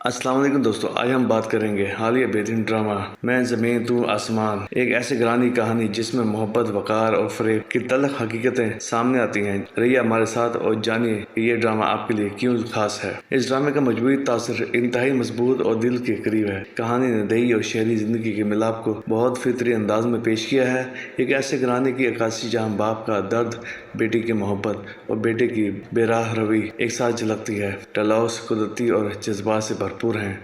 السلام علیکم دوستو، آج ہم بات کریں گے حالیہ بہترین ڈرامہ میں زمین تو آسمان، ایک ایسی گرانی کہانی جس میں محبت، وقار اور فریب کی تلخ حقیقتیں سامنے آتی ہیں۔ رہیے ہمارے ساتھ اور جانیے کہ یہ ڈرامہ آپ کے لیے کیوں خاص ہے۔ اس ڈرامے کا مجموعی تاثر انتہائی مضبوط اور دل کے قریب ہے۔ کہانی نے دیہی اور شہری زندگی کے ملاپ کو بہت فطری انداز میں پیش کیا ہے۔ ایک ایسے گرانی کی عکاسی جہاں باپ کا درد، بیٹی کی محبت اور بیٹے کی بے راہ روی ایک ساتھ جھلکتی ہے۔ ڈائلاگز قدرتی اور جذبات سے بھرپور ہیں۔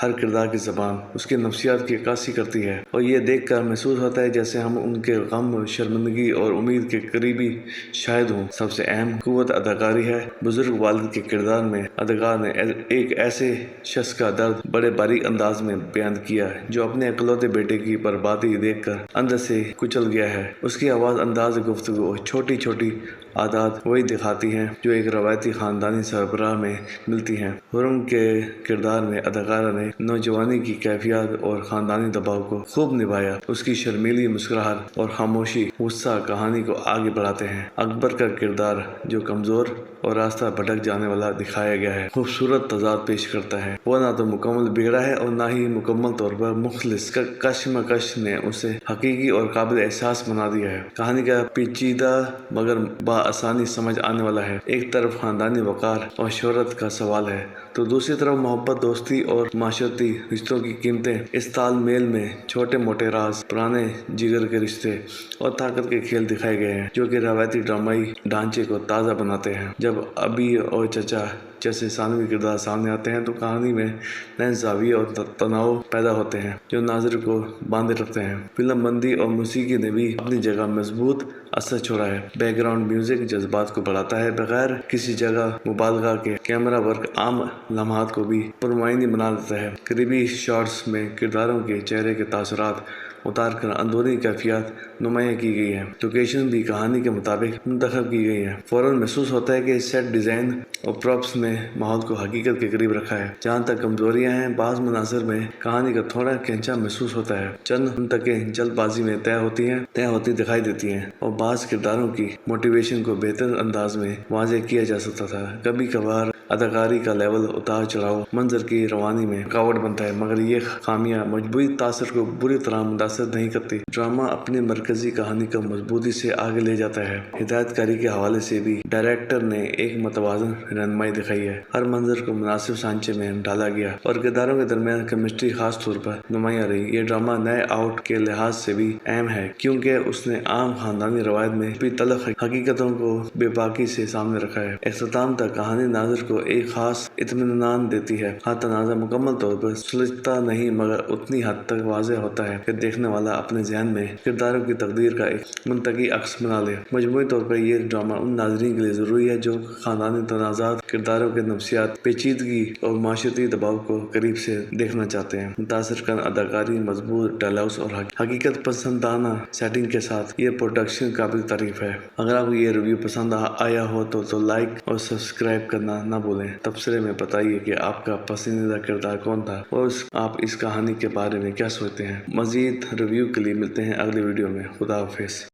ہر کردار کی زبان اس کی نفسیات کی عکاسی کرتی ہے اور یہ دیکھ کر محسوس ہوتا ہے جیسے ہم ان کے غم، شرمندگی اور امید کے قریبی شاہد ہوں۔ سب سے اہم قوت اداکاری ہے۔ بزرگ والد کے کردار میں اداکار نے ایک ایسے شخص کا درد بڑے باریک انداز میں بیان کیا جو اپنے اکلوتے بیٹے کی بربادی دیکھ کر اندر سے کچل گیا ہے۔ اس کی آواز، انداز گفتگو اور چھوٹی چھوٹی عادات وہی دکھاتی ہیں جو ایک روایتی خاندانی سربراہ میں ملتی ہیں۔ خرم کے کردار میں اداکارہ نے نوجوانی کی کیفیت اور خاندانی دباؤ کو خوب نبھایا۔ اس کی شرمیلی مسکراہٹ اور خاموشی غصہ کہانی کو آگے بڑھاتے ہیں۔ اکبر کا کردار جو کمزور اور راستہ بھٹک جانے والا دکھایا گیا ہے، خوبصورت تضاد پیش کرتا ہے۔ وہ نہ تو مکمل بگڑا ہے اور نہ ہی مکمل طور پر مخلص۔ کشمکش نے اسے حقیقی اور قابل احساس بنا دیا ہے۔ کہانی کا پیچیدہ مگر بآسانی سمجھ آنے والا ہے۔ ایک طرف خاندانی وقار اور شہرت کا سوال ہے تو دوسری طرف محبت، دوستی اور معاشرتی رشتوں کی قیمتیں۔ اس تال میل میں چھوٹے موٹے راز، پرانے جگر کے رشتے اور طاقت کے کھیل دکھائے گئے ہیں جو کہ روایتی ڈرامائی ڈھانچے کو تازہ بناتے ہیں۔ جب ابی اور چچا جیسے ثانوی کردار سامنے آتے ہیں تو کہانی میں نئے زاویے اور تناؤ پیدا ہوتے ہیں جو ناظر کو باندھے رکھتے ہیں۔ فلم بندی اور موسیقی نے بھی اپنی جگہ مضبوط اثر چھوڑا ہے۔ بیک گراؤنڈ میوزک جذبات کو بڑھاتا ہے بغیر کسی جگہ مبالغہ کے۔ کیمرہ ورک عام لمحات کو بھی پرمعنی بنا دیتا ہے۔ قریبی شاٹس میں کرداروں کے چہرے کے تاثرات اتار کر اندرونی کیفیت نمایاں کی گئی ہے۔ لوکیشن بھی کہانی کے مطابق منتخب کی گئی ہے۔ فوراً محسوس ہوتا ہے کہ سیٹ ڈیزائن اور پراپس نے ماحول کو حقیقت کے قریب رکھا ہے۔ جہاں تک کمزوریاں ہیں، بعض مناظر میں کہانی کا تھوڑا کھینچا محسوس ہوتا ہے۔ چند منطقیں جلد بازی میں طے ہوتی دکھائی دیتی ہیں اور بعض کرداروں کی موٹیویشن کو بہتر انداز میں واضح کیا جا سکتا تھا۔ کبھی کبھار اداکاری کا لیول اتار چڑھاؤ منظر کی روانی میں رکاوٹ بنتا ہے، مگر یہ خامیاں مجموعی تاثر کو بری طرح متاثر نہیں کرتی۔ ڈرامہ اپنی مرکزی کہانی کو مضبوطی سے آگے لے جاتا ہے۔ ہدایت کاری کے حوالے سے بھی ڈائریکٹر نے ایک متوازن رہنمائی دکھائی ہے۔ ہر منظر کو مناسب سانچے میں ڈالا گیا اور کرداروں کے درمیان کیمسٹری خاص طور پر نمایاں رہی۔ یہ ڈرامہ نئے آؤٹ کے لحاظ سے بھی اہم ہے کیونکہ اس نے عام خاندانی روایت میں بھی تلخ حقیقتوں کو بے باکی سے سامنے رکھا ہے۔ اختتام تک کہانی ناظر کو ایک خاص اطمینان دیتی ہے۔ ہر تنازع مکمل طور پر سلجھتا نہیں مگر اتنی حد تک واضح ہوتا ہے کہ دیکھنے والا اپنے ذہن میں کرداروں کی تقدیر کا ایک منطقی عکس بنا لے۔ مجموعی طور پر یہ ڈرامہ ان ناظرین کے لیے ضروری ہے جو خاندانی تنازعات، کرداروں کے نفسیات، پیچیدگی اور معاشرتی دباؤ کو قریب سے دیکھنا چاہتے ہیں۔ متاثر کن اداکاری، مضبوط ڈائلاگز اور حقیقت پسندانہ سیٹنگ کے ساتھ یہ پروڈکشن قابل تعریف ہے۔ اگر آپ کو یہ ریویو پسند آیا ہو تو لائک اور سبسکرائب کرنا نہ بھولیں۔ تبصرے میں بتائیے کہ آپ کا پسندیدہ کردار کون تھا اور آپ اس کہانی کے بارے میں کیا سوچتے ہیں۔ مزید ریویو کے لیے ملتے ہیں اگلی ویڈیو میں۔ خدا حافظ۔